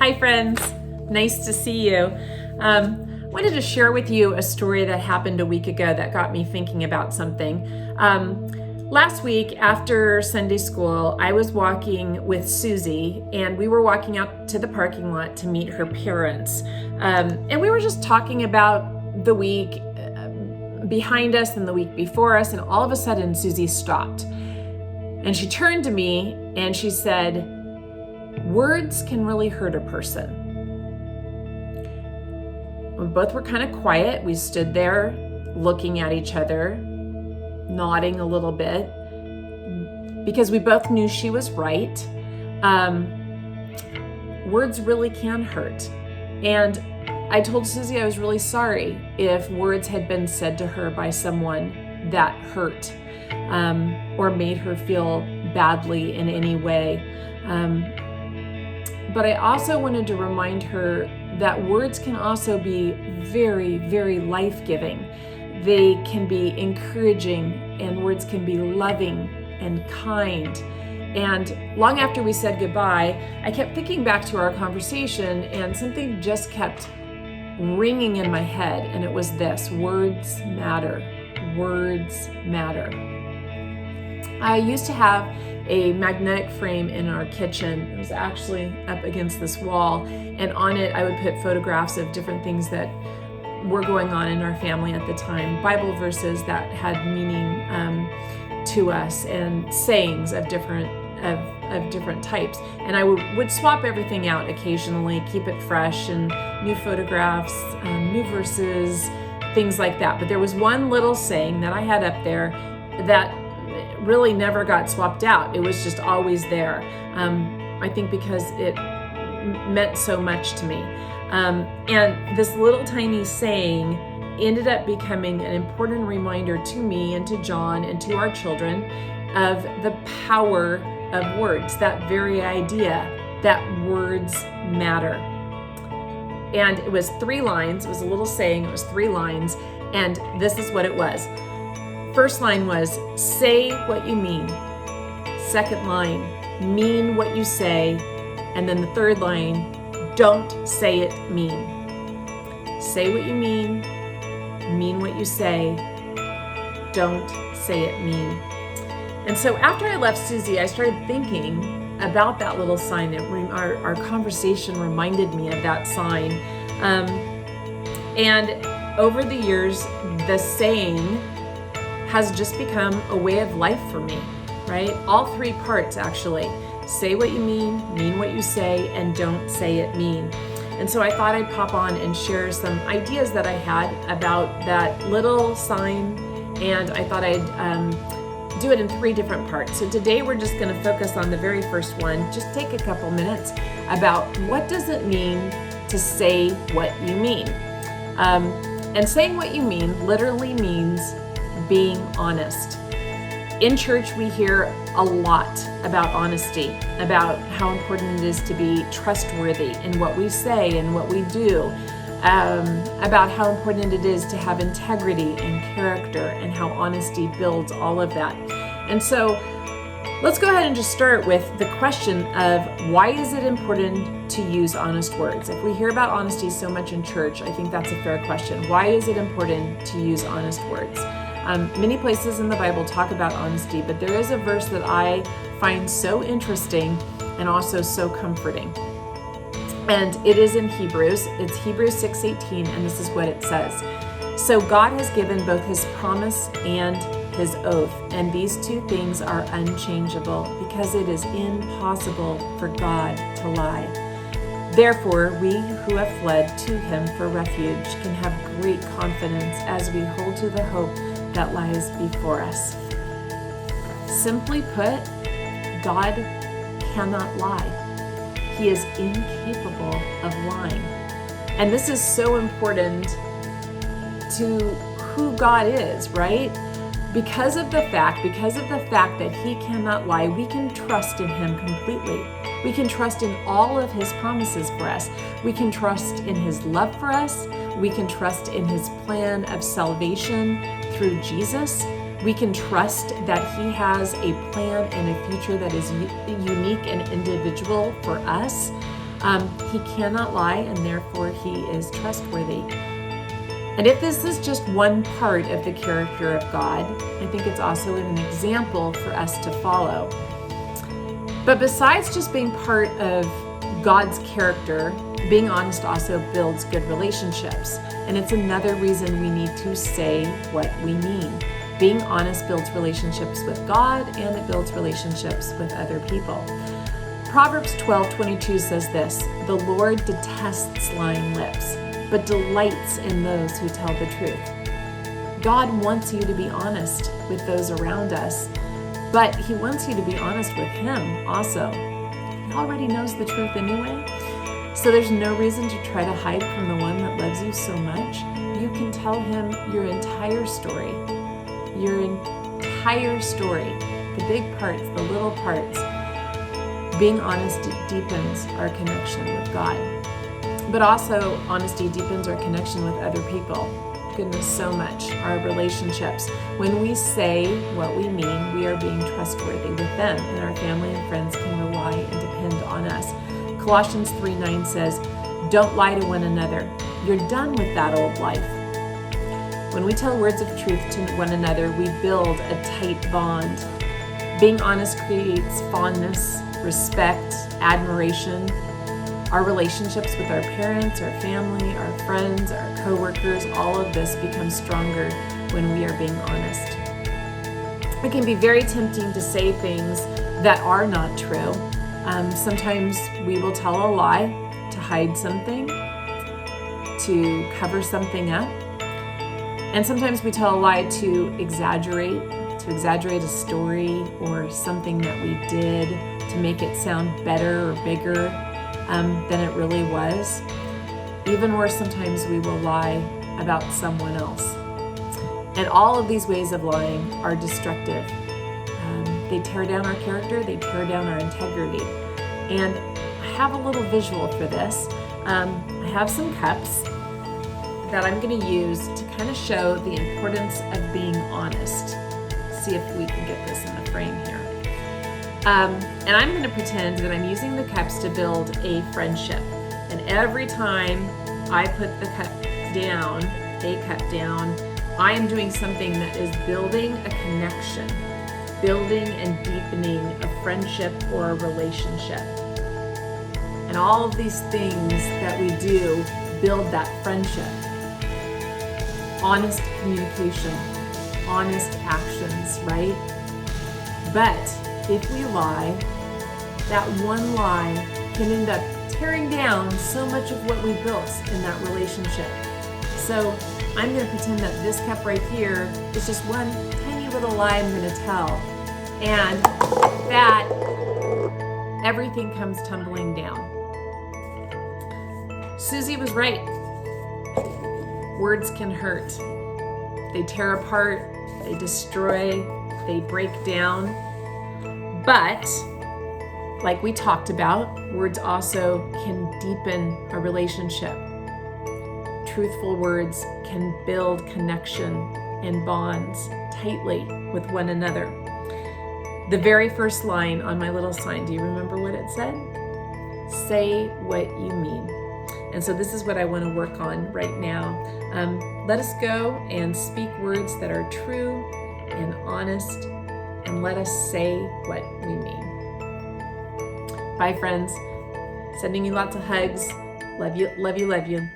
Hi friends, nice to see you. Wanted to share with you a story that happened a week ago that got me thinking about something. Last week after Sunday school, I was walking with Susie and we were walking out to the parking lot to meet her parents. And we were just talking about the week behind us and the week before us, and all of a sudden Susie stopped. And she turned to me and she said, "Words can really hurt a person." We both were kind of quiet. We stood there looking at each other, nodding a little bit, because we both knew she was right. Words really can hurt. And I told Susie I was really sorry if words had been said to her by someone that hurt or made her feel badly in any way. But I also wanted to remind her that words can also be very, very life-giving. They can be encouraging, and words can be loving and kind. And long after we said goodbye, I kept thinking back to our conversation, and something just kept ringing in my head, and it was this: words matter. Words matter. I used to have a magnetic frame in our kitchen. It was actually up against this wall, and on it I would put photographs of different things that were going on in our family at the time, Bible verses that had meaning to us, and sayings of different types. And I would swap everything out occasionally, keep it fresh, and new photographs, new verses, things like that. But there was one little saying that I had up there that really never got swapped out. It was just always there. I think because it meant so much to me. And this little tiny saying ended up becoming an important reminder to me and to John and to our children of the power of words, that very idea that words matter. And it was 3 lines. It was a little saying. It was 3 lines. And this is what it was. First line was, say what you mean. Second line, mean what you say. And then the third line, don't say it mean. Say what you mean what you say, don't say it mean. And so after I left Susie, I started thinking about that little sign. Our conversation reminded me of that sign. And over the years, the saying has just become a way of life for me, right? All 3 parts, actually. Say what you mean what you say, and don't say it mean. And so I thought I'd pop on and share some ideas that I had about that little sign, and I thought I'd do it in 3 different parts. So today we're just gonna focus on the very first one. Just take a couple minutes about what does it mean to say what you mean. And saying what you mean literally means being honest. In church, we hear a lot about honesty, about how important it is to be trustworthy in what we say and what we do, about how important it is to have integrity and character, and how honesty builds all of that. And so let's go ahead and just start with the question of, why is it important to use honest words? If we hear about honesty so much in church, I think that's a fair question. Why is it important to use honest words? Many places in the Bible talk about honesty, but there is a verse that I find so interesting and also so comforting. And it is in Hebrews. It's Hebrews 6:18, and this is what it says. So God has given both his promise and his oath, and these 2 things are unchangeable, because it is impossible for God to lie. Therefore, we who have fled to him for refuge can have great confidence as we hold to the hope that lies before us. Simply put, God cannot lie. He is incapable of lying. And this is so important to who God is, right? Because of the fact that he cannot lie, we can trust in him completely. We can trust in all of his promises for us. We can trust in his love for us. We can trust in his plan of salvation through Jesus. We can trust that he has a plan and a future that is unique and individual for us. He cannot lie, and therefore he is trustworthy. And if this is just one part of the character of God, I think it's also an example for us to follow. But besides just being part of God's character, being honest also builds good relationships. And it's another reason we need to say what we mean. Being honest builds relationships with God, and it builds relationships with other people. Proverbs 12:22 says this, "The Lord detests lying lips, but delights in those who tell the truth." God wants you to be honest with those around us, but he wants you to be honest with him also. He already knows the truth anyway, so there's no reason to try to hide from the one that loves you so much. You can tell him your entire story, the big parts, the little parts. Being honest deepens our connection with God. But also, honesty deepens our connection with other people. Goodness, so much. Our relationships. When we say what we mean, we are being trustworthy with them, and our family and friends can rely and depend on us. Colossians 3:9 says, "Don't lie to one another. You're done with that old life." When we tell words of truth to one another, we build a tight bond. Being honest creates fondness, respect, admiration. Our relationships with our parents, our family, our friends, our coworkers, all of this becomes stronger when we are being honest. It can be very tempting to say things that are not true. Sometimes we will tell a lie to hide something, to cover something up. And sometimes we tell a lie to exaggerate a story or something that we did to make it sound better or bigger than it really was. Even worse, sometimes we will lie about someone else. And all of these ways of lying are destructive. They tear down our character, they tear down our integrity. And I have a little visual for this. I have some cups that I'm going to use to kind of show the importance of being honest. See if we can get this in the frame here. And I'm going to pretend that I'm using the cups to build a friendship. And every time I put the cup down, I am doing something that is building a connection, building and deepening a friendship or a relationship. And all of these things that we do build that friendship. Honest communication, honest actions, right? But if we lie, that one lie can end up tearing down so much of what we built in that relationship. So I'm going to pretend that this cup right here is just one tiny little lie I'm going to tell. And that everything comes tumbling down. Susie was right. Words can hurt. They tear apart, they destroy, they break down. But, like we talked about, words also can deepen a relationship. Truthful words can build connection and bonds tightly with one another. The very first line on my little sign, do you remember what it said? Say what you mean. And so this is what I want to work on right now. Let us go and speak words that are true and honest, and let us say what we mean. Bye, friends. Sending you lots of hugs. Love you, love you, love you.